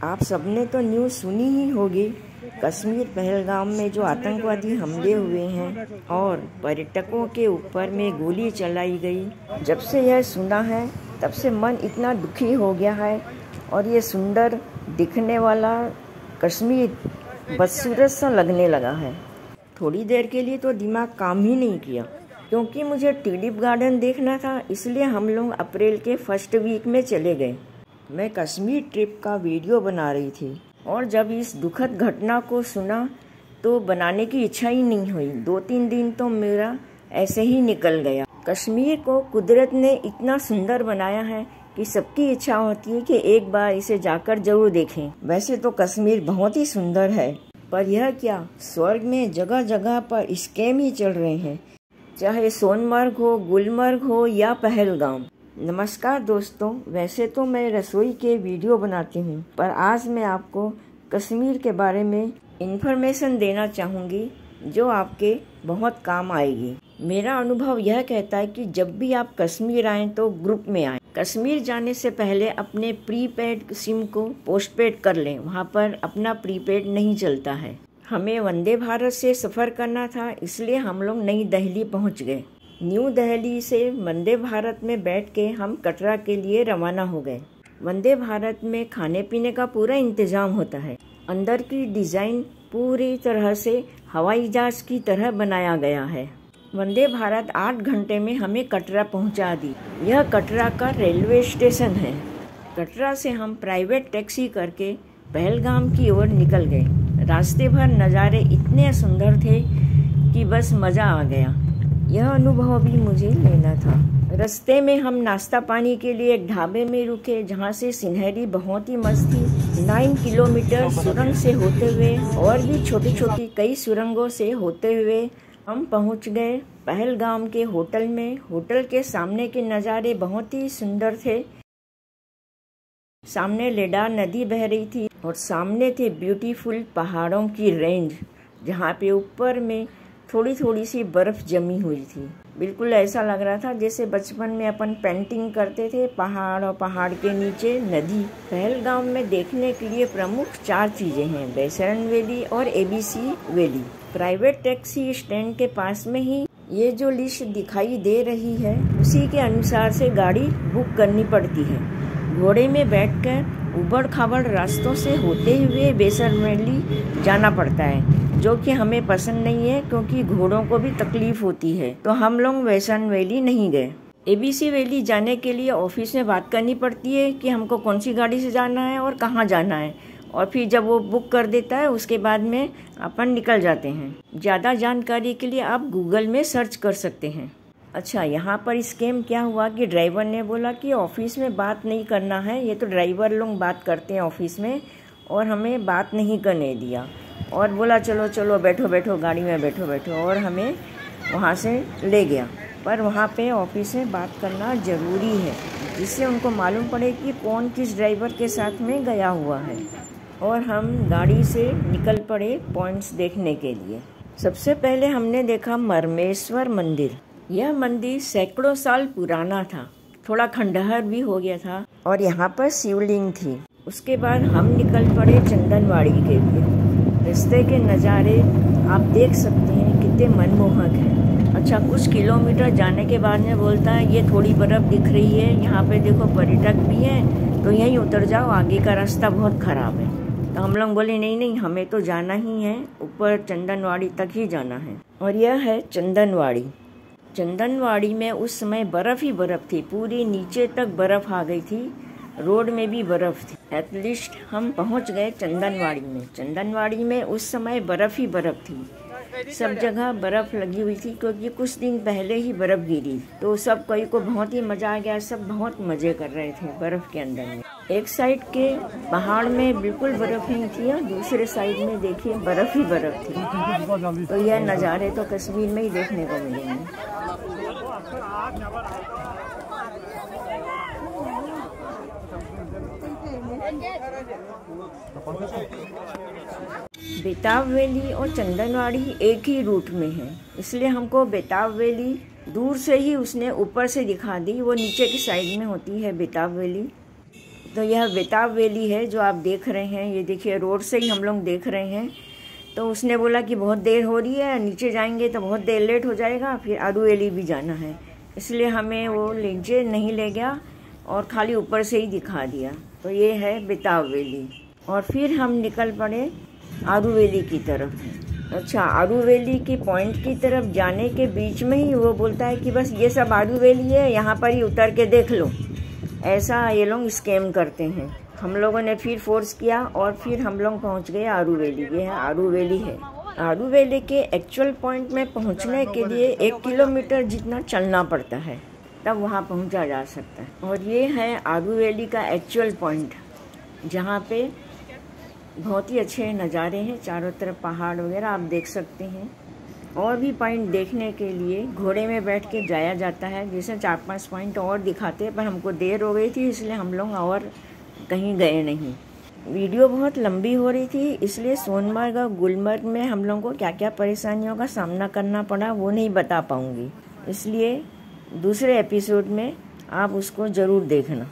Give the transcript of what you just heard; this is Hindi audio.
आप सबने तो न्यूज़ सुनी ही होगी, कश्मीर पहलगाम में जो आतंकवादी हमले हुए हैं और पर्यटकों के ऊपर में गोली चलाई गई। जब से यह सुना है तब से मन इतना दुखी हो गया है और ये सुंदर दिखने वाला कश्मीर बदसूरत सा लगने लगा है। थोड़ी देर के लिए तो दिमाग काम ही नहीं किया, क्योंकि मुझे ट्यूलिप गार्डन देखना था, इसलिए हम लोग अप्रैल के फर्स्ट वीक में चले गए। मैं कश्मीर ट्रिप का वीडियो बना रही थी और जब इस दुखद घटना को सुना तो बनाने की इच्छा ही नहीं हुई। 2-3 दिन तो मेरा ऐसे ही निकल गया। कश्मीर को कुदरत ने इतना सुंदर बनाया है कि सबकी इच्छा होती है कि एक बार इसे जाकर जरूर देखें। वैसे तो कश्मीर बहुत ही सुंदर है, पर यह क्या, स्वर्ग में जगह जगह पर स्कैम ही चल रहे हैं, चाहे सोनमर्ग हो, गुलमर्ग हो या पहलगाम। नमस्कार दोस्तों, वैसे तो मैं रसोई के वीडियो बनाती हूँ, पर आज मैं आपको कश्मीर के बारे में इन्फॉर्मेशन देना चाहूँगी जो आपके बहुत काम आएगी। मेरा अनुभव यह कहता है कि जब भी आप कश्मीर आएँ तो ग्रुप में आएँ। कश्मीर जाने से पहले अपने प्रीपेड सिम को पोस्टपेड कर लें, वहाँ पर अपना प्रीपेड नहीं चलता है। हमें वंदे भारत से सफ़र करना था, इसलिए हम लोग नई दिल्ली पहुँच गए। न्यू दिल्ली से वंदे भारत में बैठ के हम कटरा के लिए रवाना हो गए। वंदे भारत में खाने पीने का पूरा इंतजाम होता है। अंदर की डिज़ाइन पूरी तरह से हवाई जहाज की तरह बनाया गया है। वंदे भारत 8 घंटे में हमें कटरा पहुंचा दी। यह कटरा का रेलवे स्टेशन है। कटरा से हम प्राइवेट टैक्सी करके पहलगाम की ओर निकल गए। रास्ते भर नज़ारे इतने सुंदर थे कि बस मज़ा आ गया। यह अनुभव भी मुझे लेना था। रास्ते में हम नाश्ता पानी के लिए एक ढाबे में रुके, जहाँ से सिनहरी बहुत ही मस्त थी। 9 किलोमीटर सुरंग से होते हुए और भी छोटी छोटी कई सुरंगों से होते हुए हम पहुँच गए पहलगाम के होटल में। होटल के सामने के नज़ारे बहुत ही सुंदर थे। सामने लेडा नदी बह रही थी और सामने थे ब्यूटीफुल पहाड़ों की रेंज, जहाँ पे ऊपर में थोड़ी थोड़ी सी बर्फ जमी हुई थी। बिल्कुल ऐसा लग रहा था जैसे बचपन में अपन पेंटिंग करते थे, पहाड़ और पहाड़ के नीचे नदी। पहलगाम में देखने के लिए प्रमुख 4 चीजें हैं, बैसरन वैली और ABC valley. Private taxi stand के पास में ही ये जो लिस्ट दिखाई दे रही है, उसी के अनुसार से गाड़ी बुक करनी पड़ती है। घोड़े में बैठकर उबड़ खाबड़ रास्तों से होते हुए बैसरन वैली जाना पड़ता है, जो कि हमें पसंद नहीं है क्योंकि घोड़ों को भी तकलीफ होती है, तो हम लोग बैसरन वैली नहीं गए। ABC वैली जाने के लिए ऑफिस में बात करनी पड़ती है कि हमको कौन सी गाड़ी से जाना है और कहाँ जाना है, और फिर जब वो बुक कर देता है उसके बाद में अपन निकल जाते हैं। ज़्यादा जानकारी के लिए आप गूगल में सर्च कर सकते हैं। अच्छा, यहाँ पर स्कैम क्या हुआ कि ड्राइवर ने बोला कि ऑफिस में बात नहीं करना है, ये तो ड्राइवर लोग बात करते हैं ऑफिस में, और हमें बात नहीं करने दिया और बोला चलो चलो बैठो बैठो गाड़ी में बैठो बैठो, और हमें वहाँ से ले गया। पर वहाँ पे ऑफिस में बात करना ज़रूरी है, जिससे उनको मालूम पड़े कि कौन किस ड्राइवर के साथ में गया हुआ है। और हम गाड़ी से निकल पड़े पॉइंट्स देखने के लिए। सबसे पहले हमने देखा मरमेश्वर मंदिर। यह मंदिर सैकड़ों साल पुराना था, थोड़ा खंडहर भी हो गया था, और यहाँ पर शिवलिंग थी। उसके बाद हम निकल पड़े चंदनवाड़ी के लिए। रास्ते के नज़ारे आप देख सकते हैं कितने मनमोहक हैं। अच्छा, कुछ किलोमीटर जाने के बाद में बोलता है ये थोड़ी बर्फ़ दिख रही है, यहाँ पे देखो पर्यटक भी हैं, तो यहीं उतर जाओ, आगे का रास्ता बहुत ख़राब है। तो हम लोग बोले नहीं नहीं, हमें तो जाना ही है, ऊपर चंदनवाड़ी तक ही जाना है। और यह है चंदनवाड़ी। चंदनवाड़ी में उस समय बर्फ़ ही बर्फ़ थी, पूरी नीचे तक बर्फ़ आ गई थी, रोड में भी बर्फ़ थी। एटलीस्ट हम पहुंच गए चंदनवाड़ी में। चंदनवाड़ी में उस समय बर्फ़ ही बर्फ़ थी, सब जगह बर्फ़ लगी हुई थी, क्योंकि कुछ दिन पहले ही बर्फ़ गिरी। तो सब कोई को बहुत ही मज़ा आ गया, सब बहुत मज़े कर रहे थे बर्फ़ के अंदर में। एक साइड के पहाड़ में बिल्कुल बर्फ़ नहीं थी और दूसरे साइड में देखिए बर्फ़ ही बर्फ़ थी। तो यह नज़ारे तो कश्मीर में ही देखने को मिलेंगे। बेताब वैली और चंदनवाड़ी एक ही रूट में है, इसलिए हमको बेताब वैली दूर से ही उसने ऊपर से दिखा दी। वो नीचे की साइड में होती है बेताब वैली। तो यह बेताब वैली है जो आप देख रहे हैं। ये देखिए रोड से ही हम लोग देख रहे हैं। तो उसने बोला कि बहुत देर हो रही है, नीचे जाएंगे तो बहुत देर लेट हो जाएगा, फिर आरू वैली भी जाना है, इसलिए हमें वो नीचे नहीं ले गया और खाली ऊपर से ही दिखा दिया। तो ये है बेताब वैली। और फिर हम निकल पड़े आरू वैली की तरफ। अच्छा, आरू वैली की पॉइंट की तरफ जाने के बीच में ही वो बोलता है कि बस ये सब आरू वैली है, यहाँ पर ही उतर के देख लो। ऐसा ये लोग स्कैम करते हैं। हम लोगों ने फिर फोर्स किया और फिर हम लोग पहुँच गए आरू वैली। ये है आरू वैली है। आरू वैली के एक्चुअल पॉइंट में पहुँचने के लिए 1 किलोमीटर जितना चलना पड़ता है, तब वहाँ पहुँचा जा सकता है। और ये है आरू वैली का एक्चुअल पॉइंट, जहाँ पे बहुत ही अच्छे नज़ारे हैं, चारों तरफ पहाड़ वगैरह आप देख सकते हैं। और भी पॉइंट देखने के लिए घोड़े में बैठ के जाया जाता है, जैसे 4-5 पॉइंट और दिखाते हैं, पर हमको देर हो गई थी इसलिए हम लोग और कहीं गए नहीं। वीडियो बहुत लंबी हो रही थी, इसलिए सोनमर्ग और गुलमर्ग में हम लोगों को क्या क्या परेशानियों का सामना करना पड़ा वो नहीं बता पाऊँगी, इसलिए दूसरे एपिसोड में आप उसको ज़रूर देखना।